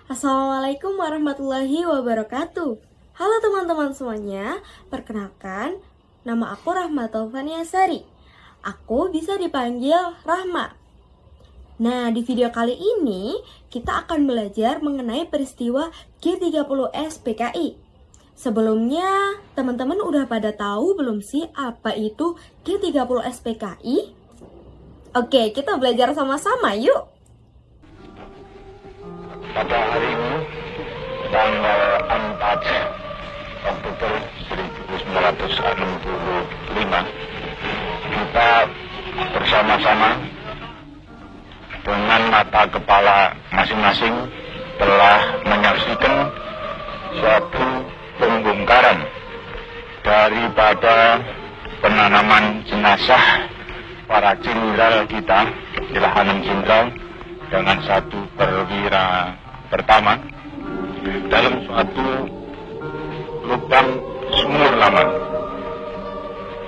Assalamualaikum warahmatullahi wabarakatuh. Halo teman-teman semuanya, perkenalkan, nama aku Rahma Taufania Sari. Aku bisa dipanggil Rahma. Nah, di video kali ini kita akan belajar mengenai peristiwa G30S PKI. Sebelumnya, teman-teman udah pada tahu belum sih apa itu G30S PKI? Oke, kita belajar sama-sama yuk. Pada hari ini, tanggal 4 Oktober 1965, kita bersama-sama dengan mata kepala masing-masing telah menyaksikan suatu pembongkaran daripada penanaman jenazah para jenderal kita di Lahanan Jenderal dengan satu perwira pertama dalam suatu lubang sumur lama.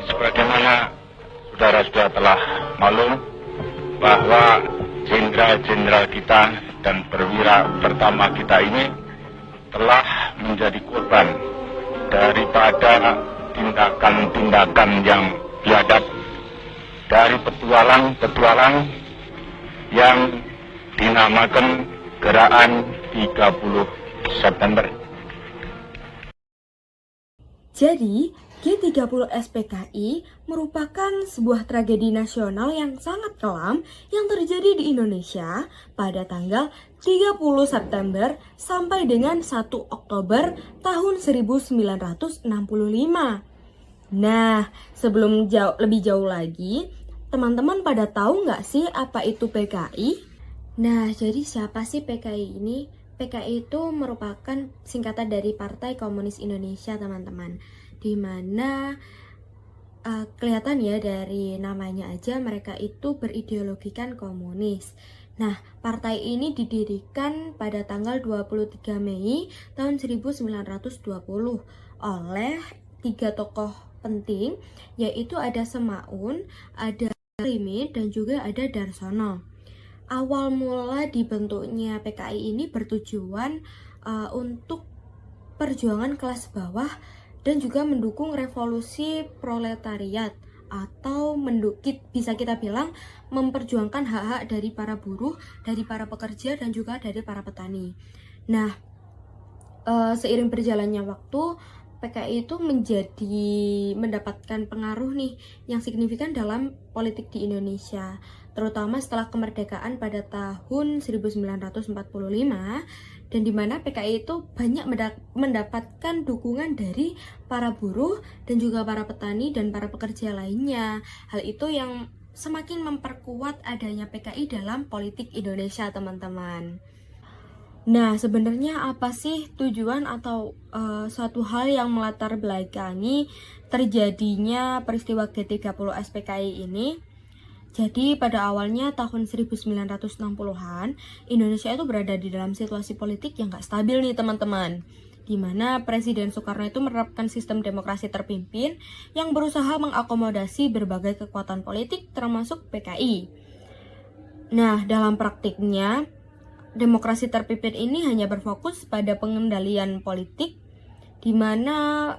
Sebagaimana saudara-saudara telah maklum bahwa jenderal-jenderal kita dan perwira pertama kita ini telah menjadi korban daripada tindakan-tindakan yang biadab dari petualang-petualang yang dinamakan Gerakan 30 September. Jadi, G30S PKI merupakan sebuah tragedi nasional yang sangat kelam yang terjadi di Indonesia pada tanggal 30 September sampai dengan 1 Oktober tahun 1965. Nah, sebelum lebih jauh lagi, teman-teman pada tahu nggak sih apa itu PKI? Nah, jadi siapa sih PKI ini? PKI itu merupakan singkatan dari Partai Komunis Indonesia, teman-teman. Di mana kelihatan ya dari namanya aja mereka itu berideologikan komunis. Nah, partai ini didirikan pada tanggal 23 Mei tahun 1920 oleh 3 tokoh penting, yaitu ada Semaun, ada Limit, dan juga ada Darsono. Awal mula dibentuknya PKI ini bertujuan untuk perjuangan kelas bawah dan juga mendukung revolusi proletariat atau bisa kita bilang memperjuangkan hak-hak dari para buruh, dari para pekerja, dan juga dari para petani. Nah, seiring berjalannya waktu, PKI itu mendapatkan pengaruh nih yang signifikan dalam politik di Indonesia, terutama setelah kemerdekaan pada tahun 1945, dan di mana PKI itu banyak mendapatkan dukungan dari para buruh dan juga para petani dan para pekerja lainnya. Hal itu yang semakin memperkuat adanya PKI dalam politik Indonesia, teman-teman. Nah, sebenarnya apa sih tujuan atau suatu hal yang melatar belakangi terjadinya peristiwa G30S PKI ini? Jadi pada awalnya tahun 1960-an, Indonesia itu berada di dalam situasi politik yang gak stabil nih teman-teman, di mana Presiden Soekarno itu menerapkan sistem demokrasi terpimpin yang berusaha mengakomodasi berbagai kekuatan politik termasuk PKI. Nah, dalam praktiknya, demokrasi terpimpin ini hanya berfokus pada pengendalian politik, di mana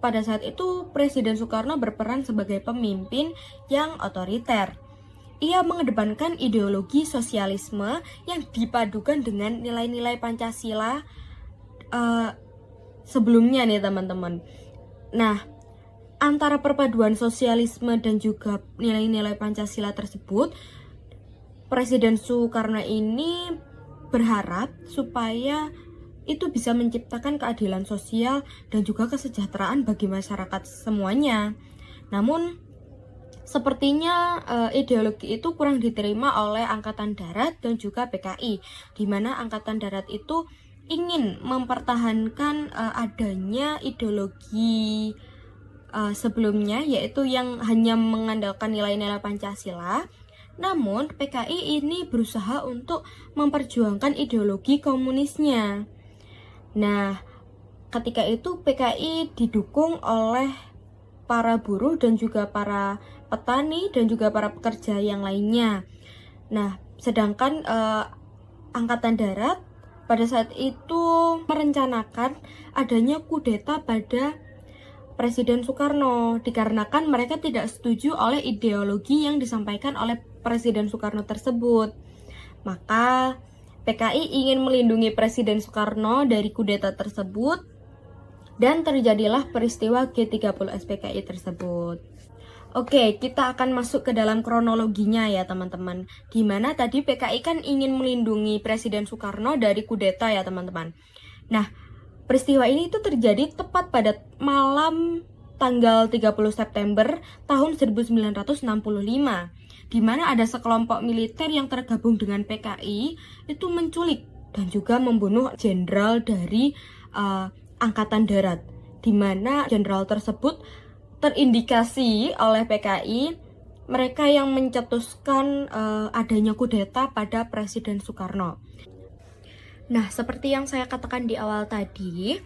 pada saat itu Presiden Soekarno berperan sebagai pemimpin yang otoriter. Ia mengedepankan ideologi sosialisme yang dipadukan dengan nilai-nilai Pancasila sebelumnya nih teman-teman. Nah, antara perpaduan sosialisme dan juga nilai-nilai Pancasila tersebut, Presiden Soekarno ini berharap supaya itu bisa menciptakan keadilan sosial dan juga kesejahteraan bagi masyarakat semuanya. Namun, sepertinya ideologi itu kurang diterima oleh Angkatan Darat dan juga PKI, di mana Angkatan Darat itu ingin mempertahankan adanya ideologi sebelumnya, yaitu yang hanya mengandalkan nilai-nilai Pancasila. Namun, PKI ini berusaha untuk memperjuangkan ideologi komunisnya. Nah, ketika itu PKI didukung oleh para buruh dan juga para petani dan juga para pekerja yang lainnya. Nah, sedangkan Angkatan Darat pada saat itu merencanakan adanya kudeta pada Presiden Soekarno dikarenakan mereka tidak setuju oleh ideologi yang disampaikan oleh Presiden Soekarno tersebut. Maka PKI ingin melindungi Presiden Soekarno dari kudeta tersebut dan terjadilah peristiwa G30 SPKI tersebut. Oke, kita akan masuk ke dalam kronologinya ya teman-teman. Dimana tadi PKI kan ingin melindungi Presiden Soekarno dari kudeta ya teman-teman. Nah, peristiwa ini itu terjadi tepat pada malam tanggal 30 September tahun 1965, di mana ada sekelompok militer yang tergabung dengan PKI itu menculik dan juga membunuh jenderal dari Angkatan Darat, di mana jenderal tersebut terindikasi oleh PKI mereka yang mencetuskan adanya kudeta pada Presiden Soekarno. Nah, seperti yang saya katakan di awal tadi,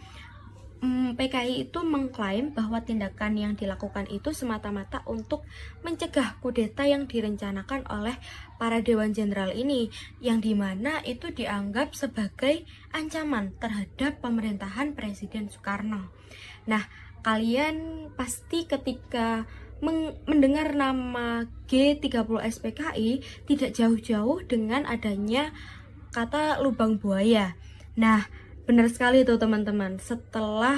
PKI itu mengklaim bahwa tindakan yang dilakukan itu semata-mata untuk mencegah kudeta yang direncanakan oleh para Dewan Jenderal ini, yang dimana itu dianggap sebagai ancaman terhadap pemerintahan Presiden Soekarno. Nah, kalian pasti ketika mendengar nama G30 SPKI tidak jauh-jauh dengan adanya kata lubang buaya. Nah, benar sekali tuh teman-teman. Setelah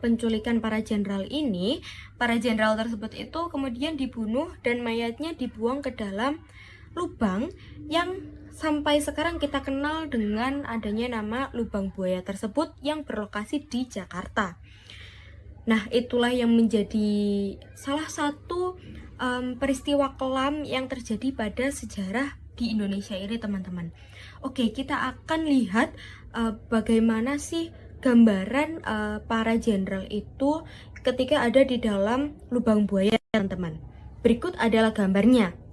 penculikan para jenderal ini, para jenderal tersebut itu kemudian dibunuh dan mayatnya dibuang ke dalam lubang yang sampai sekarang kita kenal dengan adanya nama lubang buaya tersebut yang berlokasi di Jakarta. Nah, itulah yang menjadi salah satu peristiwa kelam yang terjadi pada sejarah di Indonesia ini teman-teman. Oke, kita akan lihat bagaimana sih gambaran para jenderal itu ketika ada di dalam lubang buaya teman-teman. Berikut adalah gambarnya.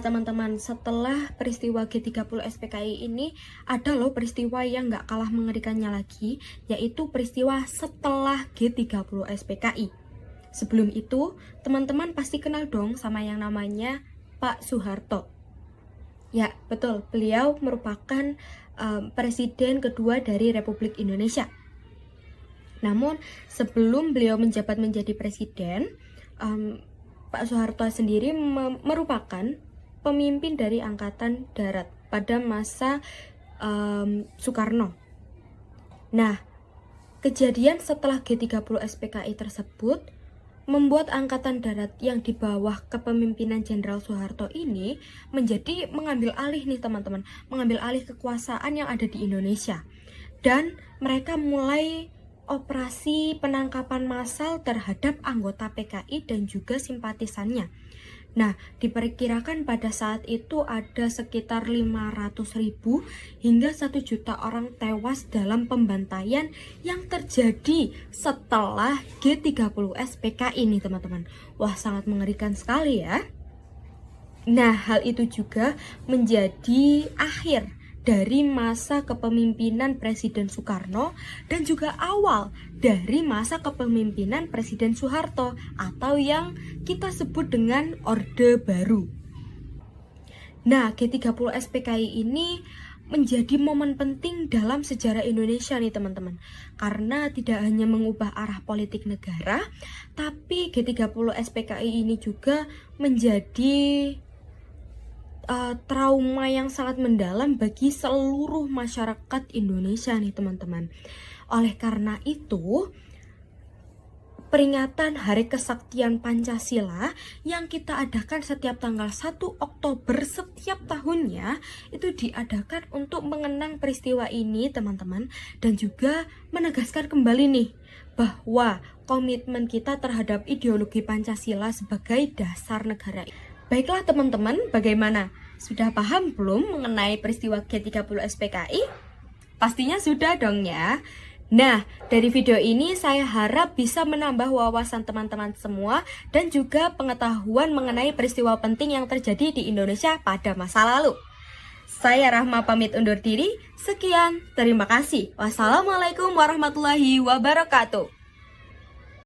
Teman-teman, setelah peristiwa G30 SPKI ini ada loh peristiwa yang gak kalah mengerikannya lagi, yaitu peristiwa setelah G30 SPKI. Sebelum itu, teman-teman pasti kenal dong sama yang namanya Pak Soeharto. Ya, betul, beliau merupakan presiden kedua dari Republik Indonesia. Namun, sebelum beliau menjabat menjadi presiden, Pak Soeharto sendiri merupakan pemimpin dari Angkatan Darat pada masa Soekarno. Nah, kejadian setelah G30 SPKI tersebut membuat Angkatan Darat yang di bawah kepemimpinan Jenderal Soeharto ini mengambil alih nih teman-teman, mengambil alih kekuasaan yang ada di Indonesia. Dan mereka mulai operasi penangkapan massal terhadap anggota PKI dan juga simpatisannya. Nah, diperkirakan pada saat itu ada sekitar 500.000 hingga 1 juta orang tewas dalam pembantaian yang terjadi setelah G30 SPKI ini teman-teman. Wah, sangat mengerikan sekali ya. Nah, hal itu juga menjadi akhir dari masa kepemimpinan Presiden Soekarno dan juga awal dari masa kepemimpinan Presiden Soeharto atau yang kita sebut dengan Orde Baru. Nah, G30 SPKI ini menjadi momen penting dalam sejarah Indonesia nih teman-teman, karena tidak hanya mengubah arah politik negara, tapi G30 SPKI ini juga menjadi trauma yang sangat mendalam bagi seluruh masyarakat Indonesia nih teman-teman. Oleh karena itu, peringatan Hari Kesaktian Pancasila yang kita adakan setiap tanggal 1 Oktober setiap tahunnya itu diadakan untuk mengenang peristiwa ini teman-teman, dan juga menegaskan kembali nih bahwa komitmen kita terhadap ideologi Pancasila sebagai dasar negara. Baiklah teman-teman, bagaimana? Sudah paham belum mengenai peristiwa G30 SPKI? Pastinya sudah dong ya. Nah, dari video ini saya harap bisa menambah wawasan teman-teman semua dan juga pengetahuan mengenai peristiwa penting yang terjadi di Indonesia pada masa lalu. Saya Rahma pamit undur diri. Sekian, terima kasih. Wassalamualaikum warahmatullahi wabarakatuh.